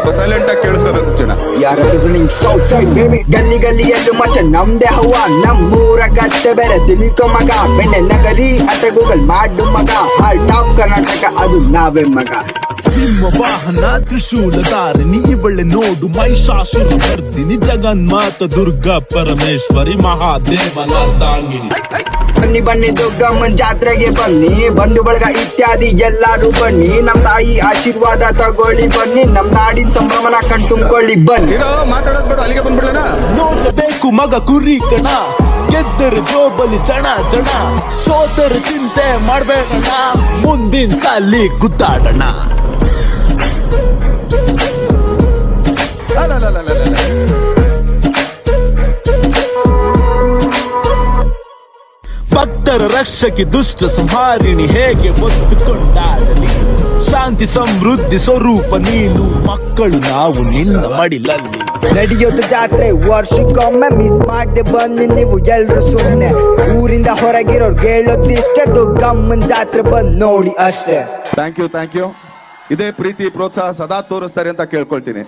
ಸ್ವಲ್ಪ ಸೈಲೆಂಟ್ ಆಗಿ ಕೇಳಿಸ್ಕೋಬೇಕು ಜನ. ಯಾರ ಸೌತ್ ಸೈಡ್ ಬೇಬಿ ಗಲ್ಲಿ ಗಲ್ಲಿಯಲ್ಲೂ ಮಚ್ಚ ನಮ್ದೇ ಹವ್ವ ನಮ್ಮೂರ ಗತ್ತೆ ಬೇರೆ ತಿಳ್ಕೊ ಮಗ ಬೆಣ್ಣೆ ನಗರಿ ಅಂತ ಗೂಗಲ್ ಮಾಡು ಮಗ ಹಾರ್ಟ್ ಆಫ್ ಕರ್ನಾಟಕ ಅದು ನಾವೇ ಮಗ. ಸಿಂಹ ವಾಹನ ತ್ರಿಶೂಲಧಾರಿಣಿ ಇವಳೆ ನೋಡು ಮಹಿಷಾಸುರ ಮರ್ದಿನಿ ಜಗನ್ಮಾತ ದುರ್ಗಾ ಪರಮೇಶ್ವರಿ ಮಹಾದೇವನಾರ್ದಾಂಗಿನಿ. ಬನ್ನಿ ಬನ್ನಿ ದುರ್ಗಮ್ಮನ್ ಜಾತ್ರೆಗೆ ಬನ್ನಿ ಬಂಧು ಬಳಗ ಇತ್ಯಾದಿ ಎಲ್ಲಾರು ಬನ್ನಿ ನಮ್ ತಾಯಿ ಆಶೀರ್ವಾದ ತಗೊಳ್ಳಿ ಬನ್ನಿ ನಮ್ ನಾಡಿನ ಸಂಭ್ರಮನ ಕಣ್ ತುಂಬಿಕೊಳ್ಳಿ ಬನ್ನಿ. ಮಾತಾಡೋದ್ ಬೇಡ ಅಲ್ಲಿಗೆ ಬಂದ್ಬಿಡೋಣ. ನೋಡಬೇಕು ಮಗ ಕುರಿ ಕಣ ಗೆದ್ದರೆ ಜೋಬಲಿ ಜಣ ಜಣ ಸೋತರ ಚಿಂತೆ ಮಾಡ್ಬೇಕಣ್ಣ ಮುಂದಿನ ಸಾಲಿ ಗುದ್ದಾಡಣ. ಭಕ್ತರ ರಕ್ಷಕಿ ದುಷ್ಟ ಸಂಹಾರಿಣಿ ಹೇಗೆ ಒತ್ತುಕೊಂಡಾಡಲಿ ಶಾಂತಿ ಸಮೃದ್ಧಿ ಸ್ವರೂಪ ನೀನು ಮಕ್ಕಳು ನಾವು ನಿನ್ನ ಮಡಿಲಲ್ಲಿ. ನಡೆಯೋದು ಜಾತ್ರೆ ವರ್ಷಕ್ಕೊಮ್ಮೆ ಮಿಸ್ ಮಾಡದೆ ಬನ್ನಿ ನೀವು ಎಲ್ರು ಸುಮ್ನೆ ಊರಿಂದ ಹೊರಗಿರೋರ್ಗೆ ಹೇಳೋದಿಷ್ಟೇ ದುರ್ಗಮ್ಮನ್ ಜಾತ್ರೆ ಬಂದ್ ನೋಡಿ ಅಷ್ಟೇ. Thank you. ಇದೇ ಪ್ರೀತಿ ಪ್ರೋತ್ಸಾಹ ಸದಾ ತೋರಿಸ್ತಾರೆ ಅಂತ ಕೇಳ್ಕೊಳ್ತೀನಿ.